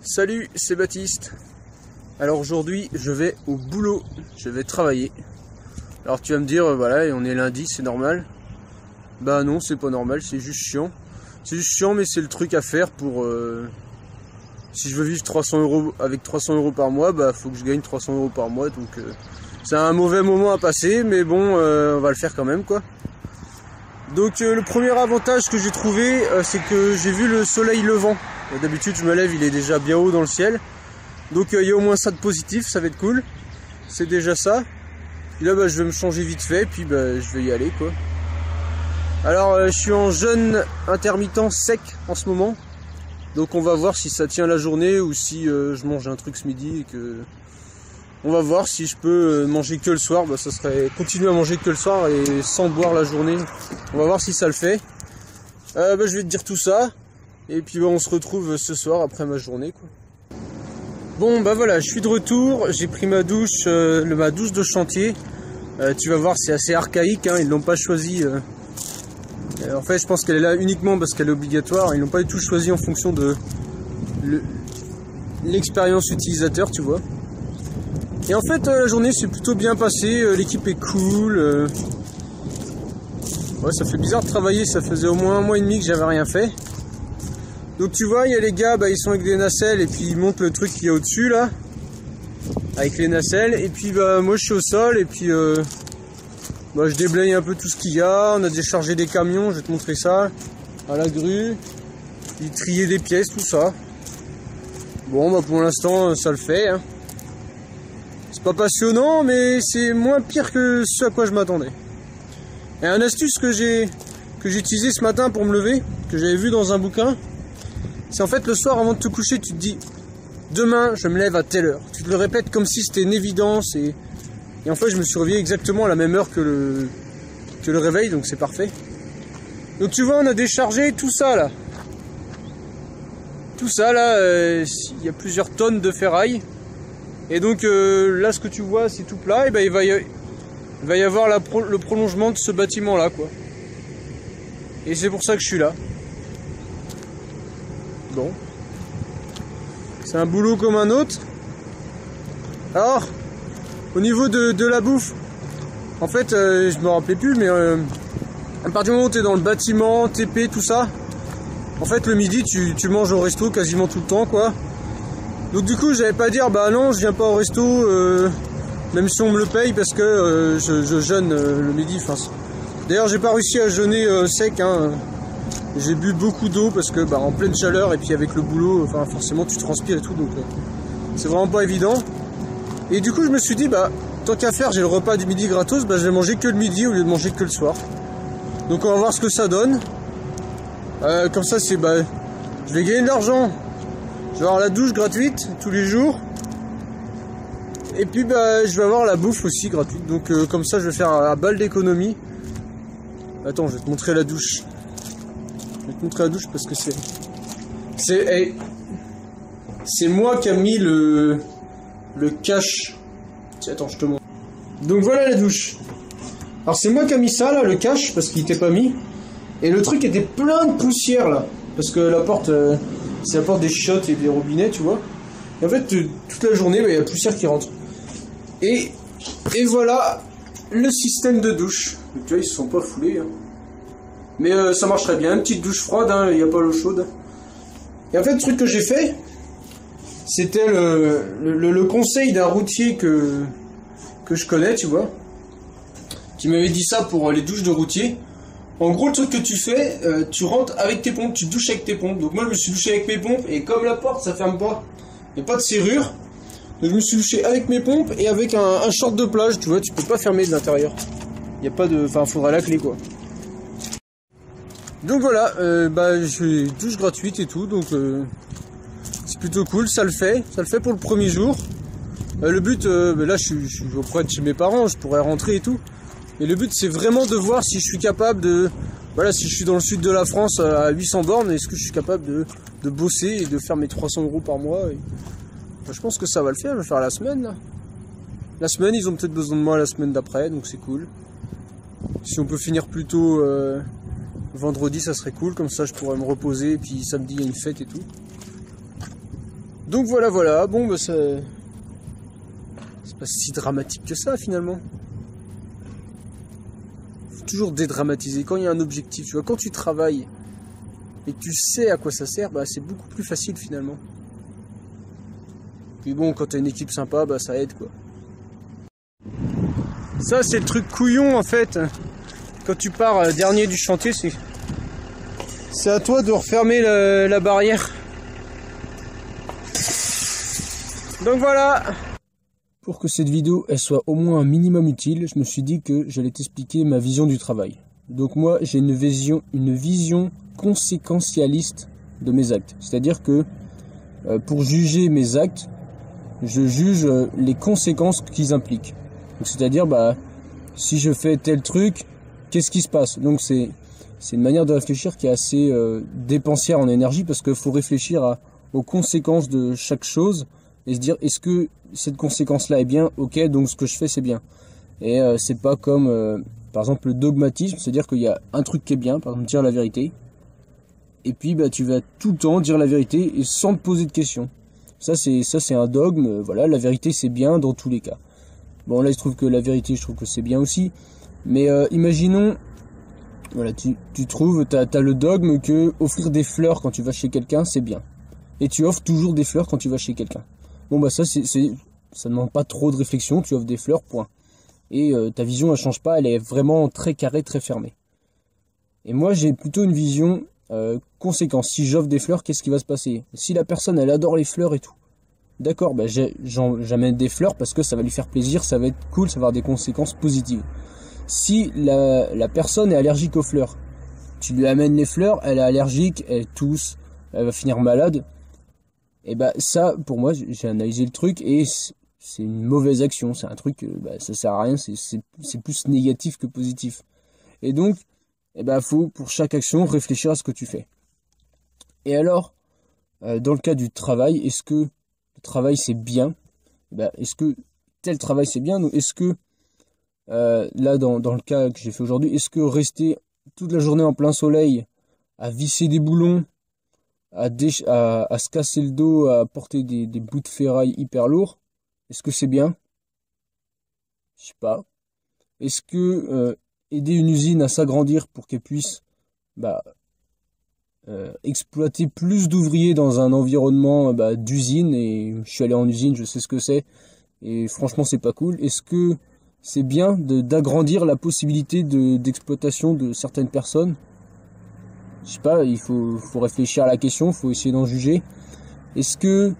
Salut, c'est Baptiste. Alors aujourd'hui, je vais au boulot, je vais travailler. Alors tu vas me dire, voilà, on est lundi, c'est normal. Bah non, c'est pas normal, c'est juste chiant. C'est juste chiant, mais c'est le truc à faire pour... si je veux vivre 300 € avec 300 € par mois, bah faut que je gagne 300 € par mois. Donc c'est un mauvais moment à passer, mais bon, on va le faire quand même, quoi. Donc le premier avantage que j'ai trouvé, c'est que j'ai vu le soleil levant. D'habitude je me lève, il est déjà bien haut dans le ciel. Donc il y a au moins ça de positif, ça va être cool. C'est déjà ça. Et là bah, je vais me changer vite fait, puis bah, je vais y aller, quoi. Alors je suis en jeûne intermittent sec en ce moment. Donc on va voir si ça tient la journée ou si je mange un truc ce midi et que... On va voir si je peux manger que le soir. Bah, ça serait continuer à manger que le soir et sans boire la journée. On va voir si ça le fait. Bah, je vais te dire tout ça. Et puis bah, on se retrouve ce soir après ma journée, quoi. Bon bah voilà, je suis de retour. J'ai pris ma douche, ma douche de chantier. Tu vas voir, c'est assez archaïque, hein, ils l'ont pas choisi. En fait, je pense qu'elle est là uniquement parce qu'elle est obligatoire. Ils l'ont pas du tout choisi en fonction de l'expérience utilisateur, tu vois. Et en fait, la journée s'est plutôt bien passée. L'équipe est cool. Ouais, ça fait bizarre de travailler. Ça faisait au moins 1 mois et demi que j'avais rien fait. Donc tu vois, il y a les gars, bah, ils sont avec des nacelles et puis ils montent le truc qu'il y a au-dessus là, avec les nacelles. Et puis bah moi je suis au sol et puis bah, je déblaye un peu tout ce qu'il y a. On a déchargé des camions, je vais te montrer ça, à la grue, puis trier des pièces, tout ça. Bon bah pour l'instant ça le fait, hein. C'est pas passionnant mais c'est moins pire que ce à quoi je m'attendais. Et un astuce que j'ai utilisé ce matin pour me lever, que j'avais vu dans un bouquin, c'est en fait le soir avant de te coucher, tu te dis demain je me lève à telle heure. Tu te le répètes comme si c'était une évidence et en fait je me suis réveillé exactement à la même heure que le réveil, donc c'est parfait. Donc tu vois, on a déchargé tout ça là. Tout ça là, il y a plusieurs tonnes de ferraille. Et donc là ce que tu vois c'est tout plat, et ben il va y avoir le prolongement de ce bâtiment là, quoi. Et c'est pour ça que je suis là. Bon, c'est un boulot comme un autre. Alors, au niveau de la bouffe, en fait, je me rappelais plus, mais à partir du moment où tu es dans le bâtiment, TP, tout ça, en fait, le midi, tu manges au resto quasiment tout le temps, quoi. Donc du coup, j'avais pas à dire, bah non, je viens pas au resto, même si on me le paye, parce que je jeûne le midi. Enfin, d'ailleurs, j'ai pas réussi à jeûner sec, hein. J'ai bu beaucoup d'eau parce que bah, en pleine chaleur et puis avec le boulot, enfin forcément tu transpires et tout, donc c'est vraiment pas évident. Et du coup je me suis dit bah tant qu'à faire, j'ai le repas du midi gratos, bah je vais manger que le midi au lieu de manger que le soir. Donc on va voir ce que ça donne. Comme ça c'est bah je vais gagner de l'argent. Je vais avoir la douche gratuite tous les jours. Et puis bah je vais avoir la bouffe aussi gratuite. Donc comme ça je vais faire à balle d'économie. Attends, je vais te montrer la douche. Je vais te montrer la douche parce que c'est moi qui a mis le cache. Tiens, attends, je te montre. Donc voilà la douche. Alors c'est moi qui a mis ça là, le cache, parce qu'il n'était pas mis. Et le truc était plein de poussière là, parce que la porte, c'est la porte des chiottes et des robinets, tu vois. Et en fait toute la journée, il y a la poussière qui rentre. Et voilà le système de douche. Donc, tu vois, ils se sont pas foulés, hein. Mais ça marche très bien, une petite douche froide, hein, il n'y a pas l'eau chaude. Et en fait, le truc que j'ai fait, c'était le conseil d'un routier que je connais, tu vois, qui m'avait dit ça pour les douches de routier. En gros, le truc que tu fais, tu rentres avec tes pompes, tu te douches avec tes pompes. Donc moi, je me suis douché avec mes pompes, et comme la porte, ça ferme pas, il n'y a pas de serrure, donc je me suis douché avec mes pompes et avec un short de plage, tu vois, tu peux pas fermer de l'intérieur. Il n'y a pas de... Enfin, il faudra la clé, quoi. Donc voilà, bah j'ai douche gratuite et tout, donc c'est plutôt cool, ça le fait pour le premier jour. Le but, bah là je suis auprès de chez mes parents, je pourrais rentrer et tout. Et le but c'est vraiment de voir si je suis capable de, voilà, si je suis dans le sud de la France à 800 bornes, est-ce que je suis capable de bosser et de faire mes 300 € par mois. Et, bah, je pense que ça va le faire, je vais faire la semaine là. La semaine, ils ont peut-être besoin de moi la semaine d'après, donc c'est cool. Si on peut finir plus tôt... vendredi ça serait cool, comme ça je pourrais me reposer, et puis samedi il y a une fête et tout. Donc voilà, bon bah c'est pas si dramatique que ça finalement. Faut toujours dédramatiser. Quand il y a un objectif, tu vois, quand tu travailles et que tu sais à quoi ça sert, bah c'est beaucoup plus facile finalement. Puis bon, quand t'as une équipe sympa, bah ça aide quoi. Ça c'est le truc couillon en fait. Quand tu pars dernier du chantier, c'est à toi de refermer la barrière. Donc voilà. Pour que cette vidéo elle soit au moins un minimum utile, je me suis dit que j'allais t'expliquer ma vision du travail. Donc moi j'ai une vision conséquentialiste de mes actes. C'est-à-dire que pour juger mes actes, je juge les conséquences qu'ils impliquent. C'est-à-dire bah si je fais tel truc, qu'est-ce qui se passe? Donc c'est une manière de réfléchir qui est assez dépensière en énergie parce qu'il faut réfléchir aux conséquences de chaque chose et se dire est-ce que cette conséquence-là est bien? Ok, donc ce que je fais c'est bien. Et c'est pas comme par exemple le dogmatisme, c'est-à-dire qu'il y a un truc qui est bien, par exemple dire la vérité, et puis bah tu vas tout le temps dire la vérité et sans te poser de questions. Ça c'est un dogme, voilà, la vérité c'est bien dans tous les cas. Bon là il se trouve que la vérité je trouve que c'est bien aussi, mais imaginons, voilà, t'as le dogme que offrir des fleurs quand tu vas chez quelqu'un c'est bien, et tu offres toujours des fleurs quand tu vas chez quelqu'un. Bon bah ça demande pas trop de réflexion, tu offres des fleurs, point. Et ta vision elle change pas, elle est vraiment très carrée, très fermée. Et moi j'ai plutôt une vision conséquence. Si j'offre des fleurs, qu'est-ce qui va se passer? Si la personne elle adore les fleurs et tout, d'accord, bah j'amène des fleurs parce que ça va lui faire plaisir, ça va être cool, ça va avoir des conséquences positives. Si la personne est allergique aux fleurs, tu lui amènes les fleurs, elle est allergique, elle tousse, elle va finir malade. Et bah ça, pour moi, j'ai analysé le truc et c'est une mauvaise action. C'est un truc, bah, ça sert à rien, c'est plus négatif que positif. Et donc, eh ben, faut pour chaque action réfléchir à ce que tu fais. Et alors, dans le cas du travail, est-ce que le travail c'est bien? Ben, est-ce que tel travail c'est bien? Ou est-ce que là, dans le cas que j'ai fait aujourd'hui, est-ce que rester toute la journée en plein soleil à visser des boulons, à se casser le dos, à porter des bouts de ferraille hyper lourds, est-ce que c'est bien? Je sais pas. Est-ce que aider une usine à s'agrandir pour qu'elle puisse bah, exploiter plus d'ouvriers dans un environnement bah, d'usine, et je suis allé en usine, je sais ce que c'est, et franchement c'est pas cool. Est-ce que c'est bien d'agrandir la possibilité d'exploitation de certaines personnes? Je sais pas, il faut réfléchir à la question, il faut essayer d'en juger. Est-ce que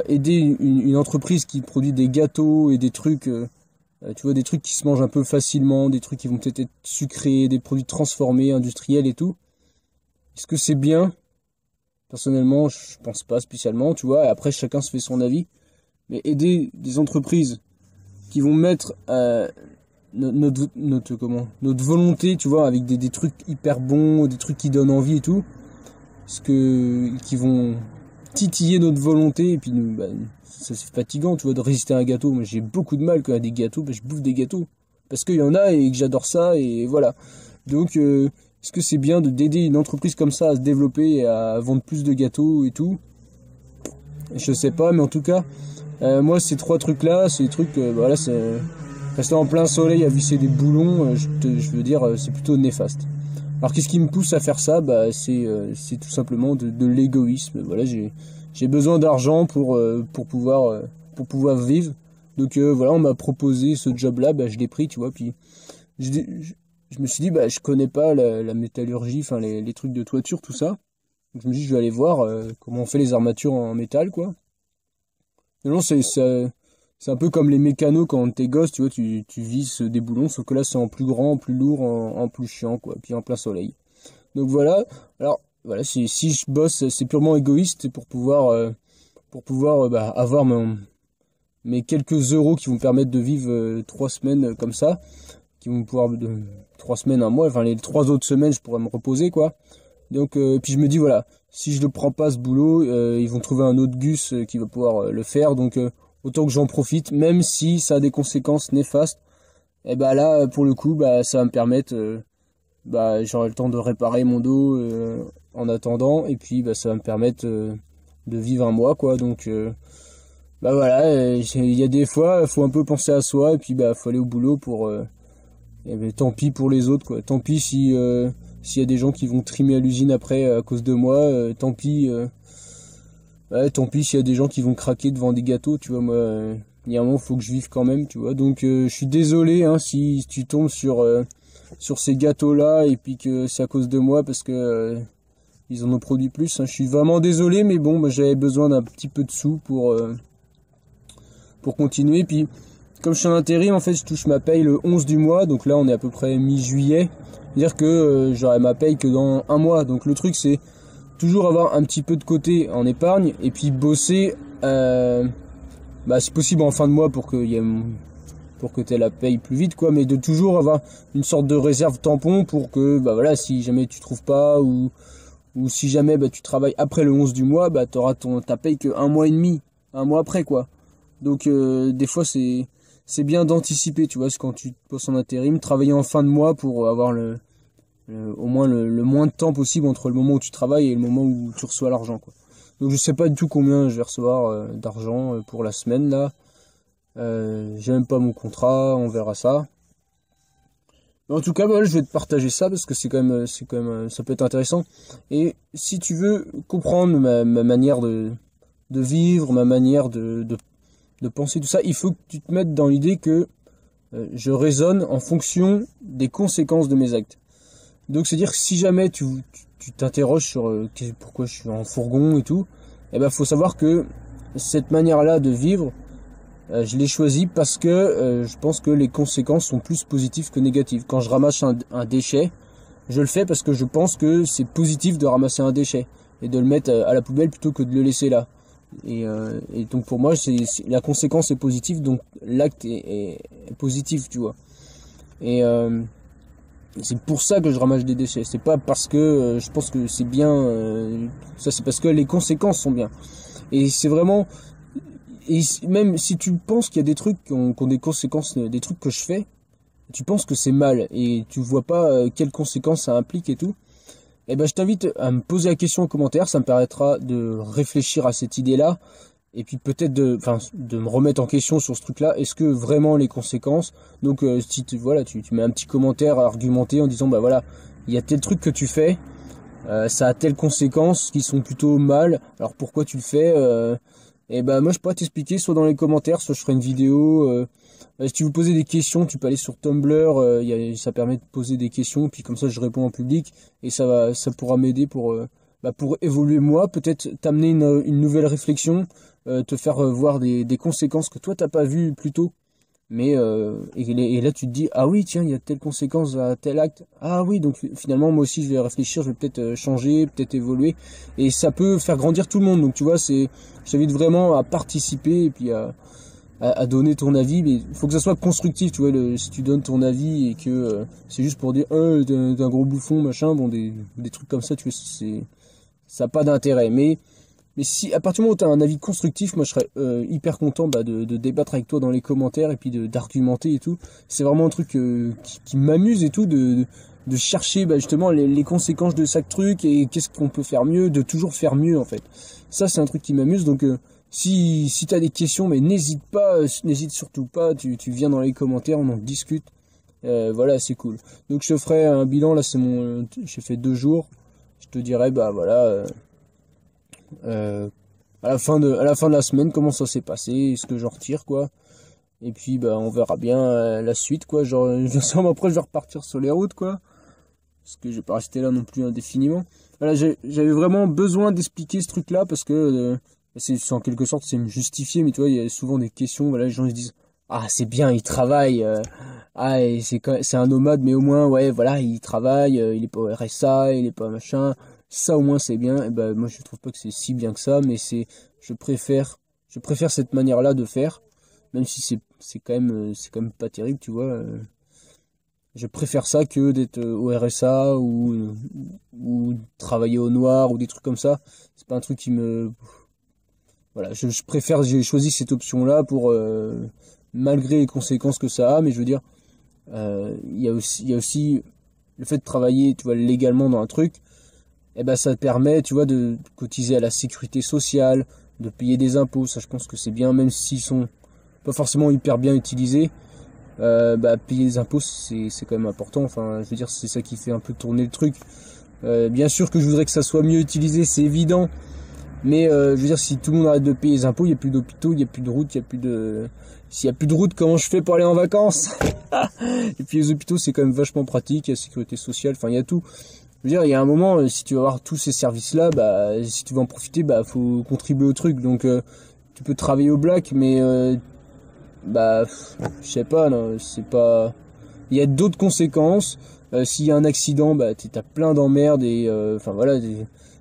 aider une entreprise qui produit des gâteaux et des trucs, tu vois, des trucs qui se mangent un peu facilement, des trucs qui vont peut-être être sucrés, des produits transformés, industriels et tout, est-ce que c'est bien? Personnellement, je pense pas spécialement, tu vois, et après chacun se fait son avis. Mais aider des entreprises qui vont mettre notre volonté, tu vois, avec des trucs hyper bons, des trucs qui donnent envie et tout, qui vont titiller notre volonté, et puis nous, bah, ça c'est fatigant, tu vois, de résister à un gâteau. Moi j'ai beaucoup de mal quand il y a des gâteaux, bah, je bouffe des gâteaux parce qu'il y en a et que j'adore ça, et voilà. Donc est-ce que c'est bien d'aider une entreprise comme ça à se développer et à vendre plus de gâteaux et tout? Je sais pas, mais en tout cas moi ces trois trucs là, c'est des trucs voilà, c'est rester en plein soleil à visser des boulons, je veux dire c'est plutôt néfaste. Alors qu'est-ce qui me pousse à faire ça? Bah c'est tout simplement de l'égoïsme. Voilà, j'ai besoin d'argent pour pouvoir vivre. Donc voilà, on m'a proposé ce job-là, bah je l'ai pris, tu vois. Puis je me suis dit bah je connais pas la métallurgie, enfin les trucs de toiture, tout ça. Donc je me dis je vais aller voir comment on fait les armatures en métal, quoi. Non, c'est un peu comme les mécanos quand t'es gosse, tu vois, tu visses des boulons, sauf que là c'est en plus grand, en plus lourd, en plus chiant, quoi, puis en plein soleil. Donc voilà, alors voilà, si je bosse, c'est purement égoïste pour pouvoir bah, avoir mes quelques euros qui vont me permettre de vivre 3 semaines comme ça, qui vont pouvoir 3 semaines, un mois, enfin les 3 autres semaines je pourrais me reposer, quoi. Donc puis je me dis voilà, si je ne prends pas ce boulot, ils vont trouver un autre Gus qui va pouvoir le faire, donc autant que j'en profite, même si ça a des conséquences néfastes. Et bah là pour le coup bah ça va me permettre bah j'aurai le temps de réparer mon dos en attendant, et puis bah ça va me permettre vivre un mois, quoi. Donc bah voilà, il y a des fois, faut un peu penser à soi, et puis bah faut aller au boulot pour et ben, tant pis pour les autres, quoi. Tant pis si s'il y a des gens qui vont trimer à l'usine après à cause de moi, tant pis. Ouais, tant pis s'il y a des gens qui vont craquer devant des gâteaux, tu vois. Moi, il y a un moment, faut que je vive quand même, tu vois. Donc, je suis désolé, hein, si tu tombes sur ces gâteaux-là et puis que c'est à cause de moi parce que ils en ont produit plus, hein. Je suis vraiment désolé, mais bon, bah, j'avais besoin d'un petit peu de sous pour continuer. Puis, comme je suis en intérim, en fait, je touche ma paye le 11 du mois, donc là, on est à peu près mi-juillet. C'est-à-dire que j'aurai ma paye que dans un mois. Donc, le truc, c'est toujours avoir un petit peu de côté en épargne et puis bosser, bah, si possible en fin de mois pour que t'aies la paye plus vite, quoi, mais de toujours avoir une sorte de réserve tampon pour que, bah voilà, si jamais tu trouves pas ou si jamais bah tu travailles après le 11 du mois, bah t'auras ta paye que un mois et demi, un mois après, quoi. Donc des fois c'est bien d'anticiper, tu vois, c'est quand tu bosses en intérim, travailler en fin de mois pour avoir au moins le moins de temps possible entre le moment où tu travailles et le moment où tu reçois l'argent, quoi. Donc je sais pas du tout combien je vais recevoir d'argent pour la semaine là. J'ai même pas mon contrat, on verra ça. Mais en tout cas, bah, je vais te partager ça parce que c'est quand même, ça peut être intéressant. Et si tu veux comprendre ma manière de vivre, ma manière de penser, tout ça, il faut que tu te mettes dans l'idée que je raisonne en fonction des conséquences de mes actes. Donc c'est-à-dire que si jamais tu t'interroges sur pourquoi je suis en fourgon et tout, eh ben faut savoir que cette manière-là de vivre, je l'ai choisi parce que je pense que les conséquences sont plus positives que négatives. Quand je ramasse un déchet, je le fais parce que je pense que c'est positif de ramasser un déchet et de le mettre à la poubelle plutôt que de le laisser là. Et donc pour moi, la conséquence est positive, donc l'acte est positif, tu vois. Et c'est pour ça que je ramasse des déchets. C'est pas parce que je pense que c'est bien. Ça, c'est parce que les conséquences sont bien. Et c'est vraiment. Et même si tu penses qu'il y a des trucs qui ont des conséquences, des trucs que je fais, tu penses que c'est mal et tu vois pas quelles conséquences ça implique et tout, eh ben je t'invite à me poser la question en commentaire, ça me permettra de réfléchir à cette idée-là et puis peut-être de me remettre en question sur ce truc-là. Est-ce que vraiment les conséquences, donc si tu mets un petit commentaire argumenté en disant bah voilà, il y a tel truc que tu fais, ça a telles conséquences qui sont plutôt mal, alors pourquoi tu le fais, et bah moi je pourrais t'expliquer soit dans les commentaires, soit je ferai une vidéo. Si tu veux poser des questions, tu peux aller sur Tumblr, ça permet de poser des questions, puis comme ça je réponds en public et ça pourra m'aider pour évoluer moi, peut-être t'amener une nouvelle réflexion, te faire voir des conséquences que toi t'as pas vues plus tôt. Mais et là tu te dis ah oui tiens il y a telle conséquence à tel acte, ah oui donc finalement moi aussi je vais réfléchir, je vais peut-être changer, peut-être évoluer et ça peut faire grandir tout le monde. Donc tu vois, je t'invite vraiment à participer et puis à donner ton avis, mais il faut que ça soit constructif, tu vois. Si tu donnes ton avis et que c'est juste pour dire t'es un gros bouffon machin, bon des trucs comme ça, tu vois, ça n'a pas d'intérêt. Mais si à partir du moment où tu as un avis constructif, moi je serais hyper content de débattre avec toi dans les commentaires et puis d'argumenter et tout. C'est vraiment un truc qui m'amuse et tout, de chercher justement les conséquences de chaque truc et qu'est-ce qu'on peut faire mieux, de toujours faire mieux en fait. Ça c'est un truc qui m'amuse, donc si tu as des questions, mais n'hésite surtout pas, tu viens dans les commentaires, on en discute. Voilà, c'est cool. Donc je te ferai un bilan, là j'ai fait 2 jours, je te dirai bah voilà... à la fin de la semaine comment ça s'est passé, ce que j'en retire quoi, et puis bah on verra bien la suite quoi. Genre après je vais repartir sur les routes quoi, parce que je vais pas rester là non plus indéfiniment. Voilà, j'avais vraiment besoin d'expliquer ce truc là parce que c'est en quelque sorte c'est me justifier, mais tu vois il y a souvent des questions, voilà, les gens ils se disent ah c'est bien il travaille, et c'est un nomade mais au moins ouais voilà il travaille, il est pas au RSA, il est pas machin. Ça au moins c'est bien. Et ben moi je trouve pas que c'est si bien que ça, mais je préfère cette manière-là de faire, même si c'est quand même pas terrible, tu vois. Je préfère ça que d'être au RSA ou travailler au noir ou des trucs comme ça. C'est pas un truc qui me voilà, je préfère, j'ai choisi cette option-là pour malgré les conséquences que ça a, mais je veux dire il y a aussi le fait de travailler, tu vois, légalement dans un truc. et ben ça te permet, tu vois, de cotiser à la sécurité sociale, de payer des impôts. Ça, je pense que c'est bien, même s'ils sont pas forcément hyper bien utilisés. Bah, payer des impôts, c'est quand même important. Enfin, je veux dire, c'est ça qui fait un peu tourner le truc. Bien sûr que je voudrais que ça soit mieux utilisé, c'est évident. Mais je veux dire, si tout le monde arrête de payer les impôts, il n'y a plus d'hôpitaux, il n'y a plus de routes, il n'y a plus de... S'il n'y a plus de route, comment je fais pour aller en vacances? Et puis les hôpitaux, c'est quand même vachement pratique, il y a la sécurité sociale, enfin il y a tout. Je veux dire, il y a un moment, si tu veux avoir tous ces services-là, bah si tu veux en profiter, bah faut contribuer au truc. Donc tu peux travailler au black, mais bah je sais pas, non, c'est pas... Il y a d'autres conséquences. S'il y a un accident, bah t'as plein d'emmerdes et enfin voilà,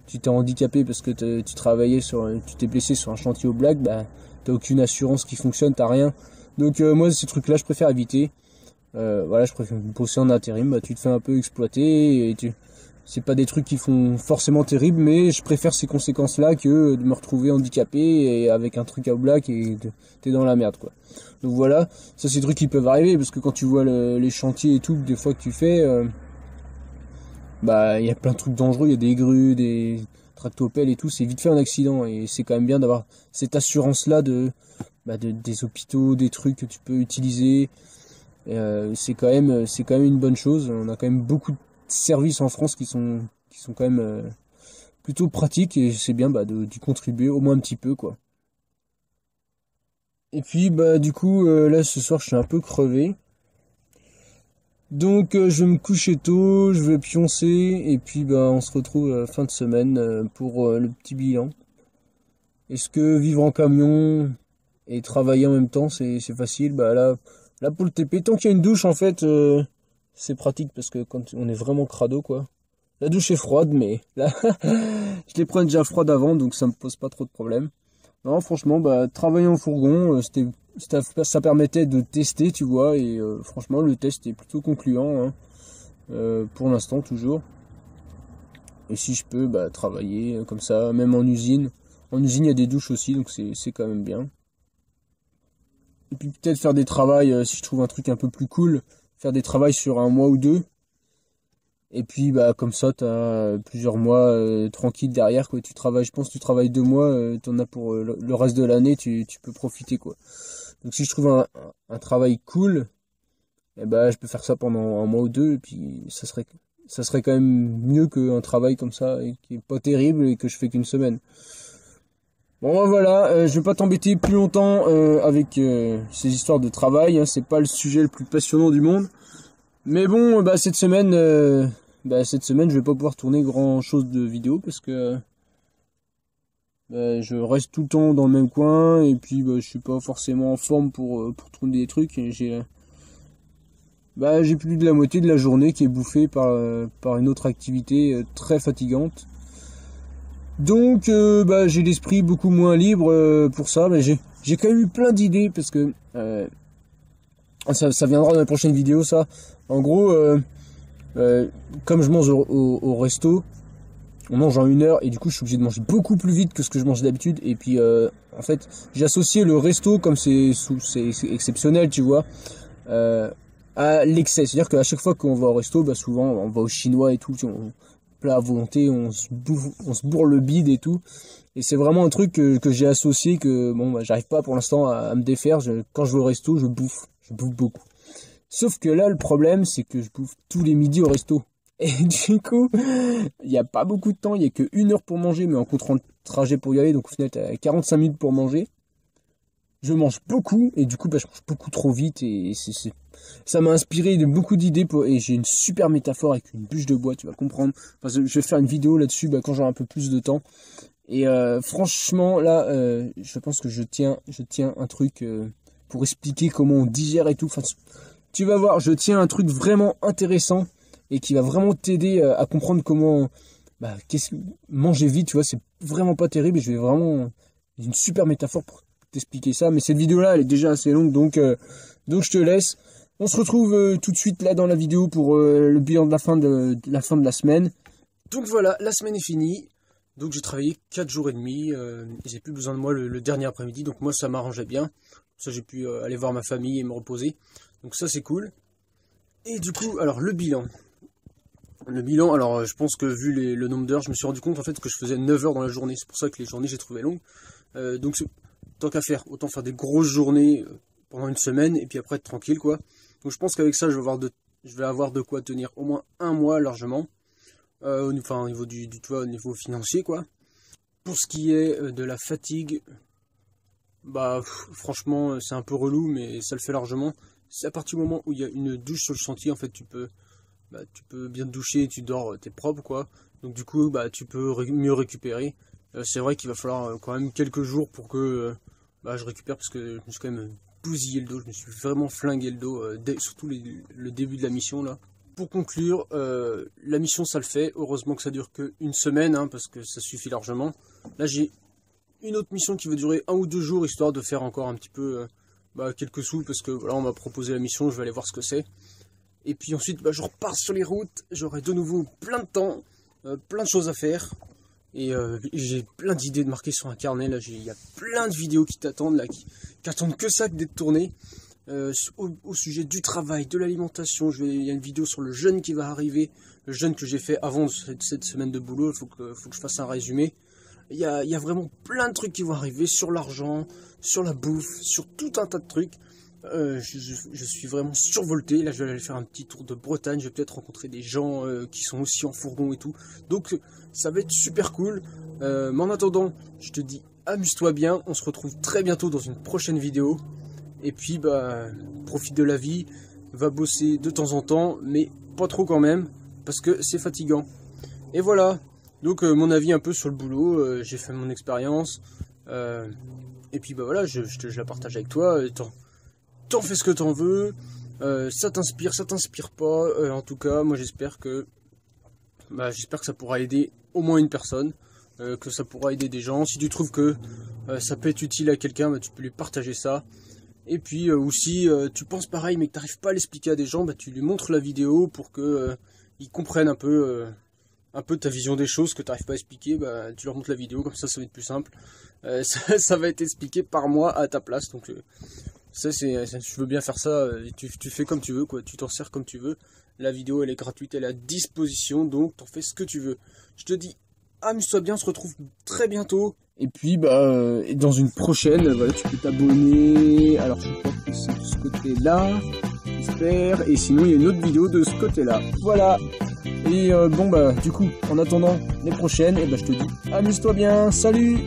tu t'es handicapé parce que tu travaillais tu t'es blessé sur un chantier au black, bah t'as aucune assurance qui fonctionne, t'as rien. Donc moi ces trucs-là, je préfère éviter. Voilà, je préfère bosser en intérim. Bah tu te fais un peu exploiter et c'est pas des trucs qui font forcément terribles, mais je préfère ces conséquences-là que de me retrouver handicapé et avec un truc à black et t'es dans la merde, quoi. Donc voilà, ça c'est des trucs qui peuvent arriver parce que quand tu vois les chantiers et tout, des fois que tu fais, bah il y a plein de trucs dangereux, il y a des grues, des tractopelles et tout, c'est vite fait un accident et c'est quand même bien d'avoir cette assurance-là des hôpitaux, des trucs que tu peux utiliser. C'est quand même une bonne chose. On a quand même beaucoup de services en France qui sont quand même plutôt pratiques et c'est bien d'y contribuer au moins un petit peu, quoi. Et puis bah du coup là ce soir je suis un peu crevé. Donc je vais me coucher tôt, je vais pioncer et puis bah on se retrouve fin de semaine pour le petit bilan. Est-ce que vivre en camion et travailler en même temps c'est facile? Bah là pour le TP, tant qu'il y a une douche en fait c'est pratique parce que quand on est vraiment crado, quoi. La douche est froide mais là je les prends déjà froides avant donc ça me pose pas trop de problèmes. Non, franchement, bah, travailler en fourgon, ça permettait de tester, tu vois, et franchement, le test est plutôt concluant, hein, pour l'instant, toujours. Et si je peux, bah, travailler comme ça, même en usine. En usine, il y a des douches aussi, donc c'est quand même bien. Et puis peut-être faire des travails, si je trouve un truc un peu plus cool, faire des travails sur un mois ou deux. Et puis bah comme ça t'as plusieurs mois tranquilles derrière, quoi. Tu travailles, je pense que tu travailles 2 mois, t'en as pour le reste de l'année, tu peux profiter, quoi. Donc si je trouve un travail cool, et bah je peux faire ça pendant un mois ou deux et puis ça serait quand même mieux qu'un travail comme ça et qui est pas terrible et que je fais qu'une semaine. Bon bah, voilà, je vais pas t'embêter plus longtemps avec ces histoires de travail, hein. C'est pas le sujet le plus passionnant du monde. Mais bon, bah cette semaine, je vais pas pouvoir tourner grand chose de vidéo parce que je reste tout le temps dans le même coin et puis bah, je suis pas forcément en forme pour tourner des trucs. Et j'ai plus de la moitié de la journée qui est bouffée par une autre activité très fatigante. Donc j'ai l'esprit beaucoup moins libre pour ça, mais j'ai quand même eu plein d'idées parce que ça viendra dans la prochaine vidéo, ça. En gros, comme je mange au resto, on mange en 1 heure et du coup je suis obligé de manger beaucoup plus vite que ce que je mange d'habitude. Et puis en fait, j'ai associé le resto, comme c'est exceptionnel, tu vois, à l'excès. C'est-à-dire qu'à chaque fois qu'on va au resto, bah souvent on va au chinois et tout, plat à volonté, on se bourre le bide et tout. Et c'est vraiment un truc que j'ai associé, que bon bah, j'arrive pas pour l'instant à me défaire. Quand je vais au resto, je bouffe beaucoup. Sauf que là, le problème, c'est que je bouffe tous les midis au resto. Et du coup, il n'y a pas beaucoup de temps, il n'y a que 1 heure pour manger, mais en comptant le trajet pour y aller, donc au final, t'as 45 minutes pour manger. Je mange beaucoup, et du coup, je mange beaucoup trop vite, et ça m'a inspiré de beaucoup d'idées, et j'ai une super métaphore avec une bûche de bois, tu vas comprendre. Enfin, je vais faire une vidéo là-dessus quand j'aurai un peu plus de temps. Et franchement, là, je pense que je tiens un truc pour expliquer comment on digère et tout. Enfin, tu vas voir, je tiens un truc vraiment intéressant et qui va vraiment t'aider à comprendre comment manger vite, tu vois, c'est vraiment pas terrible et je vais vraiment une super métaphore pour t'expliquer ça. Mais cette vidéo-là, elle est déjà assez longue, donc je te laisse. On se retrouve tout de suite là dans la vidéo pour le bilan de la fin de la semaine. Donc voilà, la semaine est finie. Donc j'ai travaillé 4 jours et demi. J'ai plus besoin de moi le dernier après-midi, donc moi ça m'arrangeait bien. Ça j'ai pu aller voir ma famille et me reposer. Donc ça c'est cool. Et du coup, alors le bilan. Le bilan, alors je pense que vu le nombre d'heures, je me suis rendu compte en fait que je faisais 9 heures dans la journée. C'est pour ça que les journées j'ai trouvé longues. Donc tant qu'à faire, autant faire des grosses journées pendant une semaine et puis après être tranquille quoi. Donc je pense qu'avec ça je vais avoir de quoi tenir au moins un mois largement. Au niveau au niveau financier quoi. Pour ce qui est de la fatigue, bah franchement c'est un peu relou mais ça le fait largement. C'est à partir du moment où il y a une douche sur le chantier en fait tu peux bien te doucher et tu dors, t'es propre quoi. Donc du coup tu peux mieux récupérer. C'est vrai qu'il va falloir quand même quelques jours pour que je récupère parce que je me suis quand même bousillé le dos, je me suis vraiment flingué le dos, surtout le début de la mission là. Pour conclure, la mission ça le fait, heureusement que ça dure qu'une semaine hein, parce que ça suffit largement. Là j'ai une autre mission qui va durer 1 ou 2 jours histoire de faire encore un petit peu quelques sous parce que voilà on m'a proposé la mission, je vais aller voir ce que c'est. Et puis ensuite je repars sur les routes, j'aurai de nouveau plein de temps, plein de choses à faire. Et j'ai plein d'idées de marquer sur un carnet, là il y a plein de vidéos qui t'attendent, là qui attendent que ça d'être tournées. Au sujet du travail, de l'alimentation, il y a une vidéo sur le jeûne qui va arriver, le jeûne que j'ai fait avant cette semaine de boulot, il faut que je fasse un résumé. Il y a vraiment plein de trucs qui vont arriver sur l'argent, sur la bouffe, sur tout un tas de trucs. Je suis vraiment survolté. Là je vais aller faire un petit tour de Bretagne, je vais peut-être rencontrer des gens qui sont aussi en fourgon et tout. Donc ça va être super cool. Mais en attendant, je te dis amuse-toi bien, on se retrouve très bientôt dans une prochaine vidéo. Et puis profite de la vie, va bosser de temps en temps, mais pas trop quand même, parce que c'est fatigant. Et voilà, donc mon avis un peu sur le boulot, j'ai fait mon expérience. Et puis voilà, je la partage avec toi. T'en fais ce que t'en veux, ça t'inspire pas, en tout cas moi j'espère que ça pourra aider au moins une personne, que ça pourra aider des gens. Si tu trouves que ça peut être utile à quelqu'un, tu peux lui partager ça. Et puis ou si tu penses pareil mais que t'arrives pas à l'expliquer à des gens, tu lui montres la vidéo pour que ils comprennent un peu ta vision des choses que t'arrives pas à expliquer, tu leur montres la vidéo, comme ça va être plus simple. Ça va être expliqué par moi à ta place, donc je veux bien faire ça, tu fais comme tu veux, quoi, tu t'en sers comme tu veux. La vidéo elle est gratuite, elle est à disposition, donc t'en fais ce que tu veux. Je te dis, amuse-toi bien, on se retrouve très bientôt. Et puis dans une prochaine, tu peux t'abonner. Alors je crois que c'est de ce côté-là, j'espère. Et sinon il y a une autre vidéo de ce côté-là. Voilà. Et du coup, en attendant les prochaines, je te dis, amuse-toi bien, salut!